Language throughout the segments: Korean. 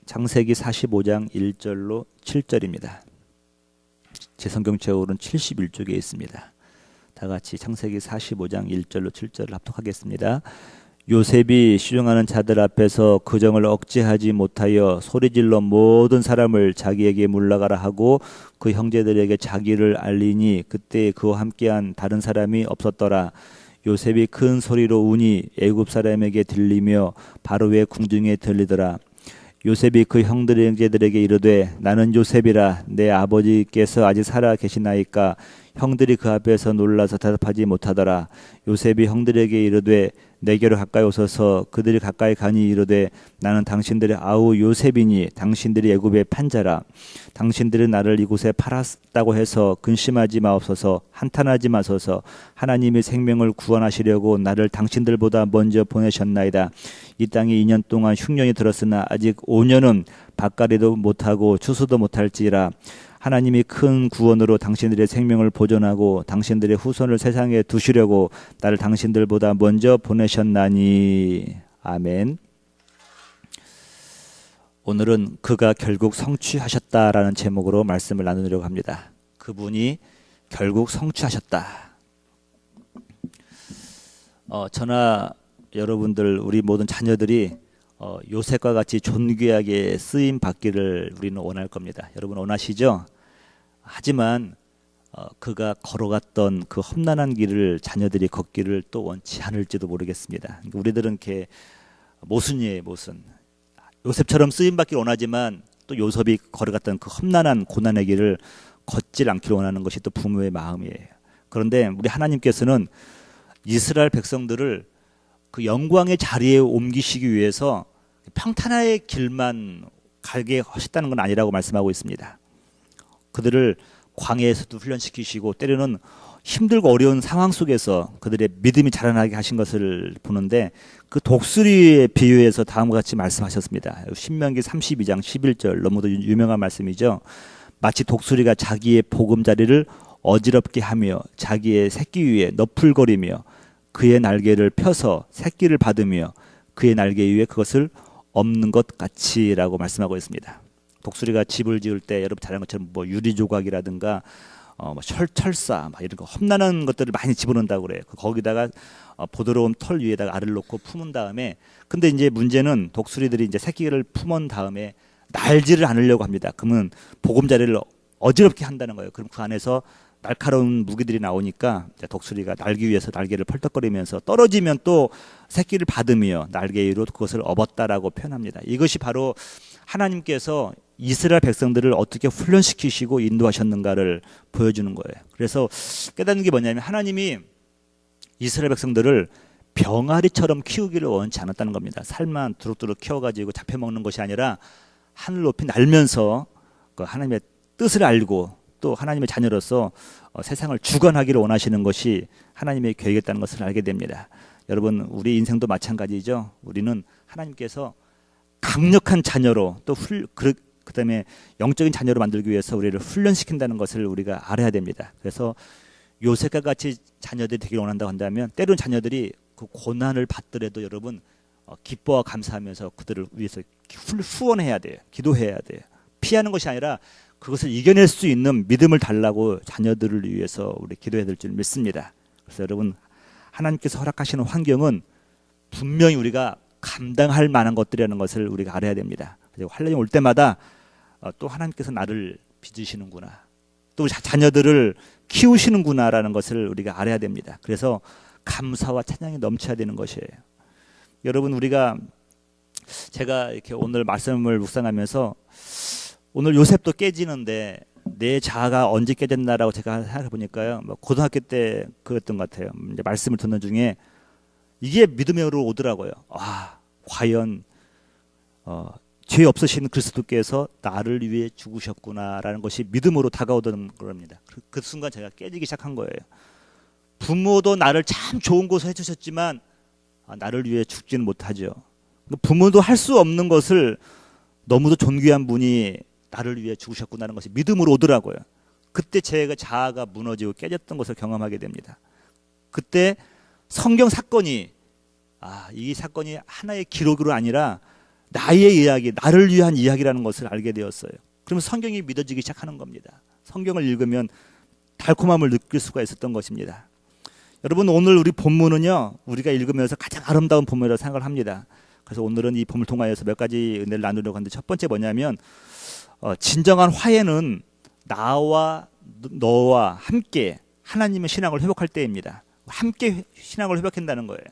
창세기 45장 1절로 7절입니다. 제 성경책으로는 71쪽에 있습니다. 다 같이 창세기 45장 1절로 7절을 합독하겠습니다. 요셉이 시중하는 자들 앞에서 그 정을 억제하지 못하여 소리질러 모든 사람을 자기에게 물러가라 하고 그 형제들에게 자기를 알리니 그때 그와 함께한 다른 사람이 없었더라. 요셉이 큰 소리로 우니 애굽 사람에게 들리며 바로의 궁중에 들리더라. 요셉이 그 형제들에게 이르되 나는 요셉이라. 내 아버지께서 아직 살아 계시나이까. 형들이 그 앞에서 놀라서 대답하지 못하더라. 요셉이 형들에게 이르되 내게로 가까이 오소서. 그들이 가까이 가니 이르되 나는 당신들의 아우 요셉이니 당신들이 애굽의 판자라. 당신들은 나를 이곳에 팔았다고 해서 근심하지 마옵소서. 한탄하지 마소서. 하나님이 생명을 구원하시려고 나를 당신들보다 먼저 보내셨나이다. 이 땅에 2년 동안 흉년이 들었으나 아직 5년은 밭갈이도 못하고 추수도 못할지라. 하나님이 큰 구원으로 당신들의 생명을 보존하고 당신들의 후손을 세상에 두시려고 나를 당신들보다 먼저 보내셨나니. 아멘. 오늘은 그가 결국 성취하셨다라는 제목으로 말씀을 나누려고 합니다. 그분이 결국 성취하셨다. 저나 여러분들 우리 모든 자녀들이 요셉과 같이 존귀하게 쓰임 받기를 우리는 원할 겁니다. 여러분 원하시죠? 하지만 그가 걸어갔던 그 험난한 길을 자녀들이 걷기를 또 원치 않을지도 모르겠습니다. 우리들은 이렇게 모순이에요, 모순. 요셉처럼 쓰임 받기를 원하지만 또 요셉이 걸어갔던 그 험난한 고난의 길을 걷질 않기를 원하는 것이 또 부모의 마음이에요. 그런데 우리 하나님께서는 이스라엘 백성들을 그 영광의 자리에 옮기시기 위해서 평탄의 길만 가게 하셨다는 건 아니라고 말씀하고 있습니다. 그들을 광야에서도 훈련시키시고 때로는 힘들고 어려운 상황 속에서 그들의 믿음이 자라나게 하신 것을 보는데 그 독수리에 비유해서 다음과 같이 말씀하셨습니다. 신명기 32장 11절 너무도 유명한 말씀이죠. 마치 독수리가 자기의 보금자리를 어지럽게 하며 자기의 새끼 위에 너풀거리며 그의 날개를 펴서 새끼를 받으며 그의 날개 위에 그것을 엎는 것 같이라고 말씀하고 있습니다. 독수리가 집을 지을 때 여러분 잘 아는 것처럼 뭐 유리 조각이라든가 철사 막 이런 거 험난한 것들을 많이 집어넣는다고 그래요. 거기다가 부드러운 털 위에다가 알을 놓고 품은 다음에 근데 이제 문제는 독수리들이 이제 새끼를 품은 다음에 날지를 않으려고 합니다. 그러면 보금자리를 어지럽게 한다는 거예요. 그럼 그 안에서 날카로운 무기들이 나오니까 독수리가 날기 위해서 날개를 펄떡거리면서 떨어지면 또 새끼를 받으며 날개 위로 그것을 업었다라고 표현합니다. 이것이 바로 하나님께서 이스라엘 백성들을 어떻게 훈련시키시고 인도하셨는가를 보여주는 거예요. 그래서 깨닫는 게 뭐냐면 하나님이 이스라엘 백성들을 병아리처럼 키우기를 원치 않았다는 겁니다. 살만 두룩두룩 키워가지고 잡혀먹는 것이 아니라 하늘 높이 날면서 그 하나님의 뜻을 알고 또 하나님의 자녀로서 세상을 주관하기를 원하시는 것이 하나님의 계획이었다는 것을 알게 됩니다. 여러분 우리 인생도 마찬가지죠. 우리는 하나님께서 강력한 자녀로 또 그다음에 영적인 자녀로 만들기 위해서 우리를 훈련시킨다는 것을 우리가 알아야 됩니다. 그래서 요셉과 같이 자녀들이 되기를 원한다고 한다면 때로는 자녀들이 그 고난을 받더라도 여러분 기뻐와 감사하면서 그들을 위해서 후원해야 돼요. 기도해야 돼요. 피하는 것이 아니라 그것을 이겨낼 수 있는 믿음을 달라고 자녀들을 위해서 우리 기도해야 될 줄 믿습니다. 그래서 여러분 하나님께서 허락하시는 환경은 분명히 우리가 감당할 만한 것들이라는 것을 우리가 알아야 됩니다. 그리고 환란이 올 때마다 또 하나님께서 나를 빚으시는구나. 또 자녀들을 키우시는구나라는 것을 우리가 알아야 됩니다. 그래서 감사와 찬양이 넘쳐야 되는 것이에요. 여러분 우리가 제가 이렇게 오늘 말씀을 묵상하면서 오늘 요셉도 깨지는데 내 자아가 언제 깨졌나라고 제가 생각해 보니까요. 고등학교 때 그랬던 것 같아요. 이제 말씀을 듣는 중에 이게 믿음으로 오더라고요. 과연 죄 없으신 그리스도께서 나를 위해 죽으셨구나라는 것이 믿음으로 다가오던 겁니다. 그 순간 제가 깨지기 시작한 거예요. 부모도 나를 참 좋은 곳을 해주셨지만 나를 위해 죽지는 못하죠. 부모도 할 수 없는 것을 너무도 존귀한 분이 나를 위해 죽으셨구나라는 것이 믿음으로 오더라고요. 그때 제가 자아가 무너지고 깨졌던 것을 경험하게 됩니다. 그때 성경 사건이 이 사건이 하나의 기록으로 아니라 나의 이야기, 나를 위한 이야기라는 것을 알게 되었어요. 그러면 성경이 믿어지기 시작하는 겁니다. 성경을 읽으면 달콤함을 느낄 수가 있었던 것입니다. 여러분, 오늘 우리 본문은요, 우리가 읽으면서 가장 아름다운 본문이라고 생각을 합니다. 그래서 오늘은 이 본문을 통하여서 몇 가지 은혜를 나누려고 하는데, 첫 번째 뭐냐면 진정한 화해는 나와 너와 함께 하나님의 신앙을 회복할 때입니다. 함께 신앙을 회복한다는 거예요.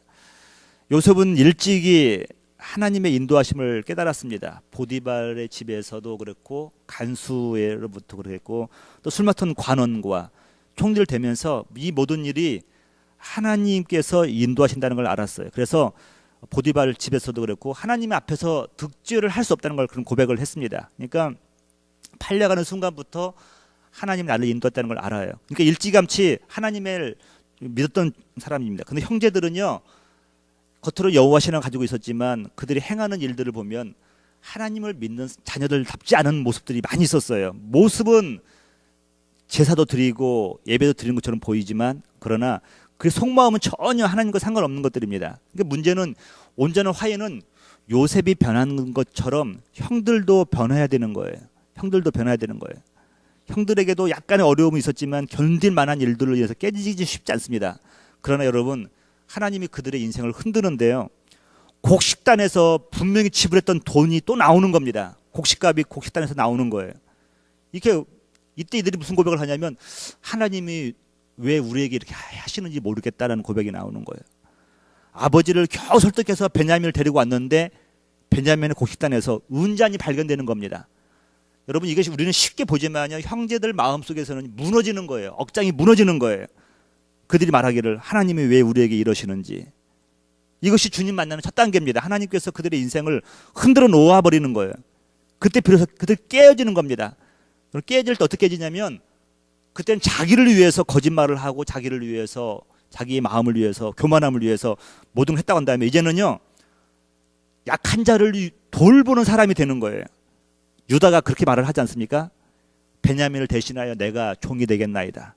요셉은 일찍이 하나님의 인도하심을 깨달았습니다. 보디발의 집에서도 그랬고, 간수로부터 그랬고, 또 술 맡은 관원과 총리를 되면서 이 모든 일이 하나님께서 인도하신다는 걸 알았어요. 그래서 보디발 집에서도 그랬고, 하나님 앞에서 득죄를 할 수 없다는 걸 그런 고백을 했습니다. 그러니까 팔려가는 순간부터 하나님 나를 인도했다는 걸 알아요. 그러니까 일찌감치 하나님을 믿었던 사람입니다. 근데 형제들은요, 겉으로 여호와 신앙을 가지고 있었지만 그들이 행하는 일들을 보면 하나님을 믿는 자녀들답지 않은 모습들이 많이 있었어요. 모습은 제사도 드리고 예배도 드리는 것처럼 보이지만, 그러나 그 속마음은 전혀 하나님과 상관없는 것들입니다. 그러니까 문제는, 온전한 화해는 요셉이 변한 것처럼 형들도 변해야 되는 거예요. 형들도 변해야 되는 거예요. 형들에게도 약간의 어려움이 있었지만 견딜 만한 일들을 위해서 깨지기 쉽지 않습니다. 그러나 여러분, 하나님이 그들의 인생을 흔드는데요, 곡식단에서 분명히 지불했던 돈이 또 나오는 겁니다. 곡식값이 곡식단에서 나오는 거예요. 이때 이들이 무슨 고백을 하냐면, 하나님이 왜 우리에게 이렇게 하시는지 모르겠다라는 고백이 나오는 거예요. 아버지를 겨우 설득해서 베냐민을 데리고 왔는데 베냐민의 곡식단에서 은잔이 발견되는 겁니다. 여러분, 이것이 우리는 쉽게 보지만요, 형제들 마음속에서는 무너지는 거예요. 억장이 무너지는 거예요. 그들이 말하기를, 하나님이 왜 우리에게 이러시는지. 이것이 주님 만나는 첫 단계입니다. 하나님께서 그들의 인생을 흔들어 놓아버리는 거예요. 그때 비로소 그들 깨어지는 겁니다. 깨어질 때 어떻게 깨지냐면, 그때는 자기를 위해서 거짓말을 하고, 자기를 위해서, 자기의 마음을 위해서, 교만함을 위해서 모든 걸 했다고 한 다음에 이제는요, 약한 자를 돌보는 사람이 되는 거예요. 유다가 그렇게 말을 하지 않습니까? 베냐민을 대신하여 내가 종이 되겠나이다.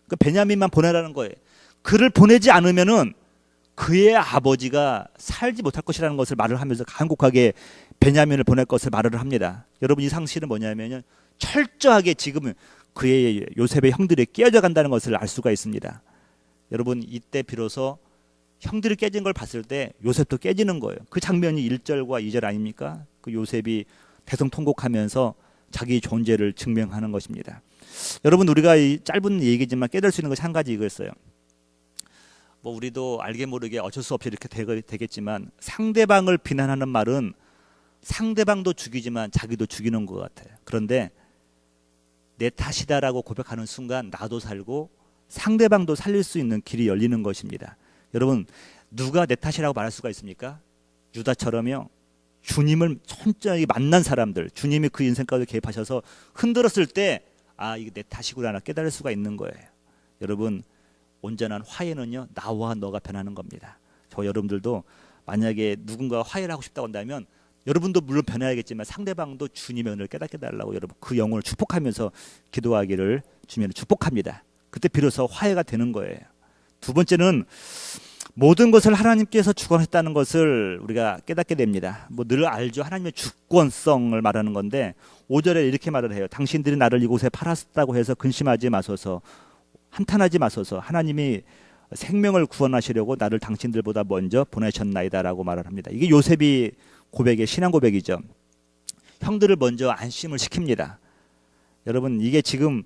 그 베냐민만 보내라는 거예요. 그를 보내지 않으면은 그의 아버지가 살지 못할 것이라는 것을 말을 하면서 간곡하게 베냐민을 보낼 것을 말을 합니다. 여러분, 이 상실은 뭐냐면요, 철저하게 지금 그의 요셉의 형들이 깨어져 간다는 것을 알 수가 있습니다. 여러분, 이때 비로소 형들이 깨진 걸 봤을 때 요셉도 깨지는 거예요. 그 장면이 1절과 2절 아닙니까? 그 요셉이 대성통곡하면서 자기 존재를 증명하는 것입니다. 여러분, 우리가 이 짧은 얘기지만 깨달을 수 있는 것이 한 가지 이거였어요. 뭐 우리도 알게 모르게 어쩔 수 없이 이렇게 되겠지만, 상대방을 비난하는 말은 상대방도 죽이지만 자기도 죽이는 것 같아요. 그런데 내 탓이다라고 고백하는 순간 나도 살고 상대방도 살릴 수 있는 길이 열리는 것입니다. 여러분, 누가 내 탓이라고 말할 수가 있습니까? 유다처럼요, 주님을 천천히 만난 사람들, 주님이 그 인생 가운데 개입하셔서 흔들었을 때, 아, 이게 내 탓이구나 깨달을 수가 있는 거예요. 여러분, 온전한 화해는요, 나와 너가 변하는 겁니다. 저 여러분들도 만약에 누군가와 화해를 하고 싶다고 한다면, 여러분도 물론 변해야겠지만 상대방도 주님의 은혜를 깨닫게 달라고 여러분 그 영혼을 축복하면서 기도하기를 주님을 축복합니다. 그때 비로소 화해가 되는 거예요. 두 번째는, 모든 것을 하나님께서 주권했다는 것을 우리가 깨닫게 됩니다. 뭐 늘 알죠. 하나님의 주권성을 말하는 건데, 5절에 이렇게 말을 해요. 당신들이 나를 이곳에 팔았다고 해서 근심하지 마소서, 한탄하지 마소서. 하나님이 생명을 구원하시려고 나를 당신들보다 먼저 보내셨나이다라고 말을 합니다. 이게 요셉이 고백의 신앙 고백이죠. 형들을 먼저 안심을 시킵니다. 여러분, 이게 지금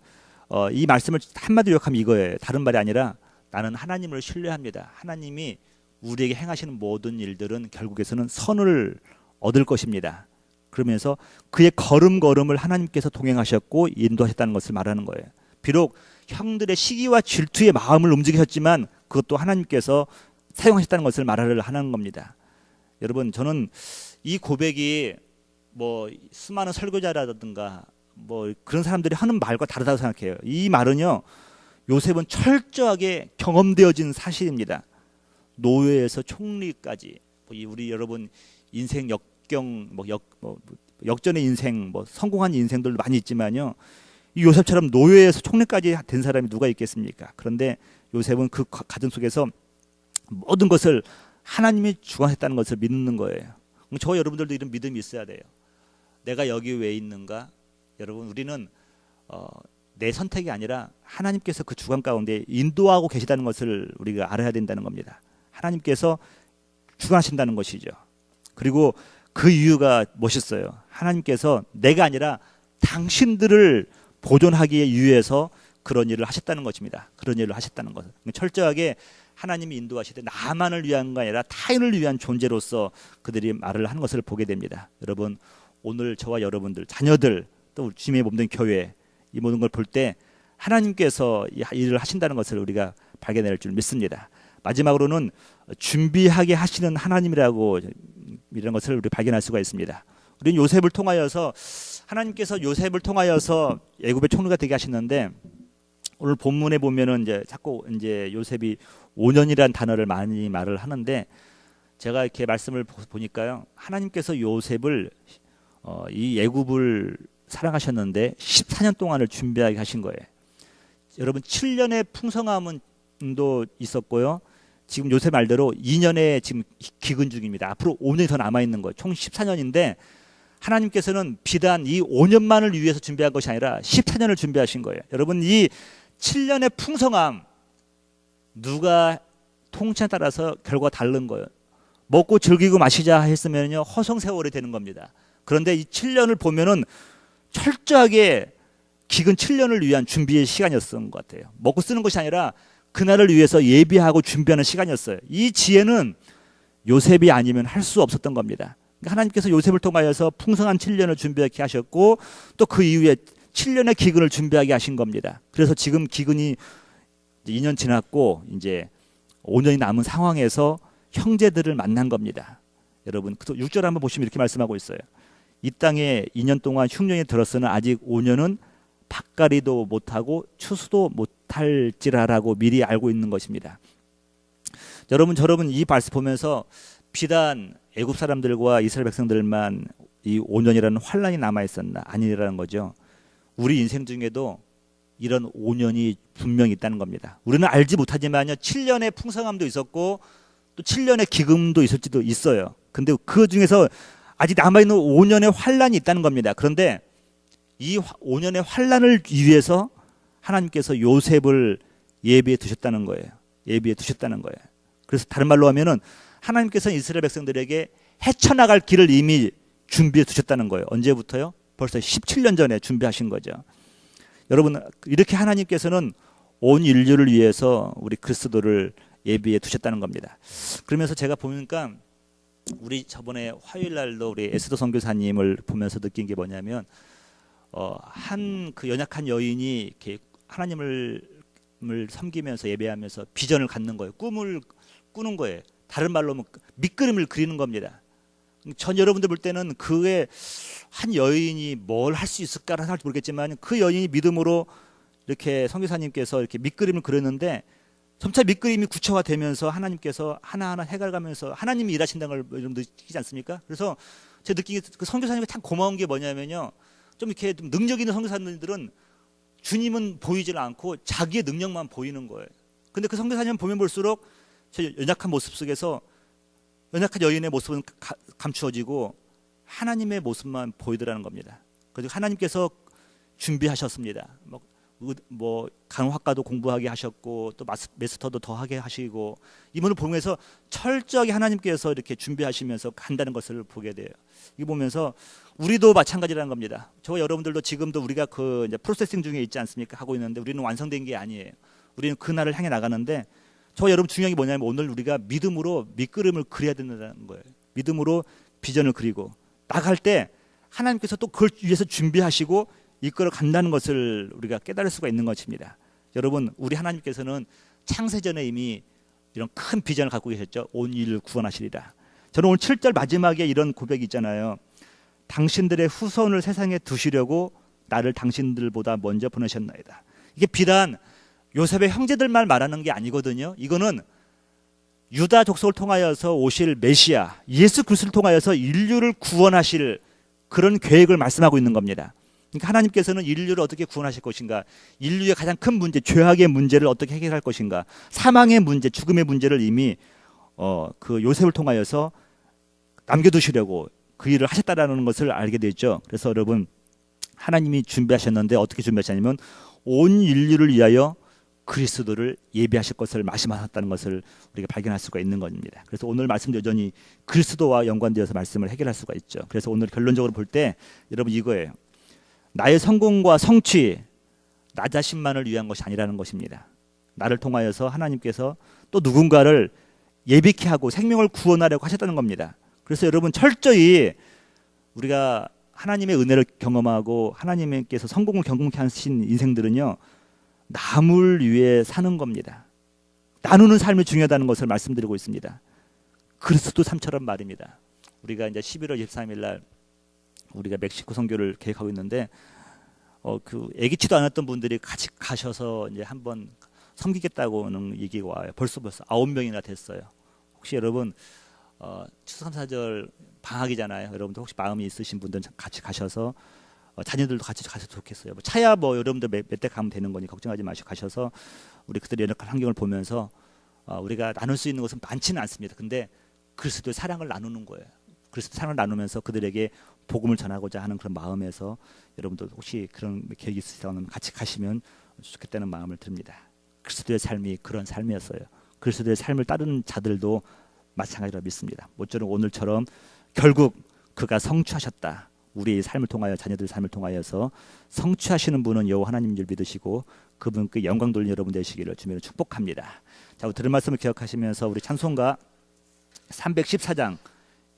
이 말씀을 한마디로 요약하면 이거예요. 다른 말이 아니라, 나는 하나님을 신뢰합니다. 하나님이 우리에게 행하시는 모든 일들은 결국에서는 선을 얻을 것입니다. 그러면서 그의 걸음걸음을 하나님께서 동행하셨고 인도하셨다는 것을 말하는 거예요. 비록 형들의 시기와 질투의 마음을 움직이셨지만 그것도 하나님께서 사용하셨다는 것을 말을 하는 겁니다. 여러분, 저는 이 고백이 뭐 수많은 설교자라든가 뭐 그런 사람들이 하는 말과 다르다고 생각해요. 이 말은요, 요셉은 철저하게 경험되어진 사실입니다. 노예에서 총리까지, 우리 여러분 인생 역경, 역전의 인생, 성공한 인생들도 많이 있지만요, 이 요셉처럼 노예에서 총리까지 된 사람이 누가 있겠습니까? 그런데 요셉은 그 가정 속에서 모든 것을 하나님이 주관했다는 것을 믿는 거예요. 저 여러분들도 이런 믿음이 있어야 돼요. 내가 여기 왜 있는가? 여러분, 우리는 내 선택이 아니라 하나님께서 그 주관 가운데 인도하고 계시다는 것을 우리가 알아야 된다는 겁니다. 하나님께서 주관하신다는 것이죠. 그리고 그 이유가 멋있어요. 하나님께서 내가 아니라 당신들을 보존하기 위해서 그런 일을 하셨다는 것입니다. 그런 일을 하셨다는 것. 철저하게 하나님이 인도하시되 나만을 위한 게 아니라 타인을 위한 존재로서 그들이 말을 하는 것을 보게 됩니다. 여러분, 오늘 저와 여러분들, 자녀들, 또 주님의 몸된 교회, 이 모든 걸 볼 때 하나님께서 이 일을 하신다는 것을 우리가 발견할 줄 믿습니다. 마지막으로는 준비하게 하시는 하나님이라고 이런 것을 우리 발견할 수가 있습니다. 우리는 요셉을 통하여서 하나님께서 요셉을 통하여서 애굽의 총리가 되게 하시는데, 오늘 본문에 보면은 이제 자꾸 이제 요셉이 5년이라는 단어를 많이 말을 하는데, 제가 이렇게 말씀을 보니까요, 하나님께서 요셉을 이 애굽을 사랑하셨는데 14년 동안을 준비하게 하신 거예요. 여러분, 7년의 풍성함도 있었고요. 지금 요셉 말대로 2년의 지금 기근 중입니다. 앞으로 5년이 더 남아 있는 거예요. 총 14년인데 하나님께서는 비단 이 5년만을 위해서 준비한 것이 아니라 14년을 준비하신 거예요. 여러분, 이 7년의 풍성함, 누가 통치에 따라서 결과가 다른 거예요. 먹고 즐기고 마시자 했으면요, 허송세월이 되는 겁니다. 그런데 이 7년을 보면은 철저하게 기근 7년을 위한 준비의 시간이었던 것 같아요. 먹고 쓰는 것이 아니라 그날을 위해서 예비하고 준비하는 시간이었어요. 이 지혜는 요셉이 아니면 할 수 없었던 겁니다. 하나님께서 요셉을 통하여서 풍성한 7년을 준비하게 하셨고, 또 그 이후에 7년의 기근을 준비하게 하신 겁니다. 그래서 지금 기근이 2년 지났고 이제 5년이 남은 상황에서 형제들을 만난 겁니다. 여러분, 6절 한번 보시면 이렇게 말씀하고 있어요. 이 땅에 2년 동안 흉년이 들었으나 아직 5년은 밭갈이도 못하고 추수도 못할지라라고 미리 알고 있는 것입니다. 여러분 이 말씀 보면서 비단 애굽 사람들과 이스라엘 백성들만 이 5년이라는 환란이 남아 있었나? 아니라는 거죠. 우리 인생 중에도 이런 5년이 분명히 있다는 겁니다. 우리는 알지 못하지만요, 7년의 풍성함도 있었고 또 7년의 기금도 있을지도 있어요. 근데 그 중에서 아직 남아있는 5년의 환란이 있다는 겁니다. 그런데 이 5년의 환란을 위해서 하나님께서 요셉을 예비해 두셨다는 거예요. 예비해 두셨다는 거예요. 그래서 다른 말로 하면은 하나님께서 이스라엘 백성들에게 헤쳐나갈 길을 이미 준비해 두셨다는 거예요. 언제부터요? 벌써 17년 전에 준비하신 거죠. 여러분, 이렇게 하나님께서는 온 인류를 위해서 우리 그리스도를 예비해 두셨다는 겁니다. 그러면서 제가 보니까 우리 저번에 화요일 날도 우리 에스더 선교사님을 보면서 느낀 게 뭐냐면, 한 그 연약한 여인이 이렇게 하나님을 섬기면서 예배하면서 비전을 갖는 거예요. 꿈을 꾸는 거예요. 다른 말로 하면 밑그림을 그리는 겁니다. 전 여러분들 볼 때는 그의 한 여인이 뭘 할 수 있을까라는 생각도 모르겠지만, 그 여인이 믿음으로 이렇게 선교사님께서 이렇게 밑그림을 그렸는데 점차 밑그림이 구체화되면서 하나님께서 하나하나 해결가면서 하나님이 일하신다는 걸 좀 느끼지 않습니까? 그래서 제가 느낀 게, 그 선교사님이 참 고마운 게 뭐냐면요, 좀 이렇게 좀 능력 있는 선교사님들은 주님은 보이질 않고 자기의 능력만 보이는 거예요. 근데 그 선교사님 보면 볼수록 제 연약한 모습 속에서 연약한 여인의 모습은 감추어지고 하나님의 모습만 보이더라는 겁니다. 그래서 하나님께서 준비하셨습니다. 뭐 간호학과도 공부하게 하셨고 또 마스터도 더 하게 하시고, 이분을 보면서 철저하게 하나님께서 이렇게 준비하시면서 간다는 것을 보게 돼요. 이거 보면서 우리도 마찬가지라는 겁니다. 저와 여러분들도 지금도 우리가 그 이제 프로세싱 중에 있지 않습니까? 하고 있는데 우리는 완성된 게 아니에요. 우리는 그 날을 향해 나가는데, 저와 여러분 중요한 게 뭐냐면 오늘 우리가 믿음으로 밑그림을 그려야 된다는 거예요. 믿음으로 비전을 그리고 나갈 때 하나님께서 또 그걸 위해서 준비하시고 이끌어 간다는 것을 우리가 깨달을 수가 있는 것입니다. 여러분, 우리 하나님께서는 창세전에 이미 이런 큰 비전을 갖고 계셨죠. 온 인류를 구원하시리라. 저는 오늘 7절 마지막에 이런 고백이 있잖아요. 당신들의 후손을 세상에 두시려고 나를 당신들보다 먼저 보내셨나이다. 이게 비단 요셉의 형제들만 말하는 게 아니거든요. 이거는 유다 족속을 통하여서 오실 메시아 예수 그리스도를 통하여서 인류를 구원하실 그런 계획을 말씀하고 있는 겁니다. 그러니까 하나님께서는 인류를 어떻게 구원하실 것인가, 인류의 가장 큰 문제, 죄악의 문제를 어떻게 해결할 것인가, 사망의 문제, 죽음의 문제를 이미 그 요셉을 통하여서 남겨두시려고 그 일을 하셨다라는 것을 알게 되죠. 그래서 여러분 하나님이 준비하셨는데 어떻게 준비하셨냐면 온 인류를 위하여 그리스도를 예비하실 것을 말씀하셨다는 것을 우리가 발견할 수가 있는 겁니다. 그래서 오늘 말씀도 여전히 그리스도와 연관되어서 말씀을 해결할 수가 있죠. 그래서 오늘 결론적으로 볼 때 여러분 이거예요. 나의 성공과 성취, 나 자신만을 위한 것이 아니라는 것입니다. 나를 통하여서 하나님께서 또 누군가를 예비케 하고 생명을 구원하려고 하셨다는 겁니다. 그래서 여러분 철저히 우리가 하나님의 은혜를 경험하고 하나님께서 성공을 경험케 하신 인생들은요, 남을 위해 사는 겁니다. 나누는 삶이 중요하다는 것을 말씀드리고 있습니다. 그리스도 삶처럼 말입니다. 우리가 이제 11월 23일 날 우리가 멕시코 선교를 계획하고 있는데 그 예기치도 않았던 분들이 같이 가셔서 이제 한번 섬기겠다고는 얘기가 와요. 벌써 9명이나 됐어요. 혹시 여러분 추수감사절 방학이잖아요. 여러분들 혹시 마음이 있으신 분들은 같이 가셔서 자녀들도 같이 가셔도 좋겠어요. 뭐 차야 뭐 여러분들 몇 대 가면 되는 거니 걱정하지 마시고 가셔서 우리 그들의 연약한 환경을 보면서 우리가 나눌 수 있는 것은 많지는 않습니다. 근데 그리스도의 사랑을 나누는 거예요. 그리스도 사랑을 나누면서 그들에게 복음을 전하고자 하는 그런 마음에서 여러분들 혹시 그런 계획이 있으시다면 같이 가시면 좋겠다는 마음을 듭니다. 그리스도의 삶이 그런 삶이었어요. 그리스도의 삶을 따르는 자들도 마찬가지로 믿습니다. 모쪼록 오늘처럼 결국 그가 성취하셨다. 우리의 삶을 통하여 자녀들의 삶을 통하여서 성취하시는 분은 여호와 하나님인 줄 믿으시고 그분께 영광 돌리는 여러분 되시기를 주님으로 축복합니다. 자, 들은 말씀을 기억하시면서 우리 찬송가 314장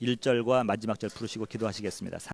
1절과 마지막 절 부르시고 기도하시겠습니다.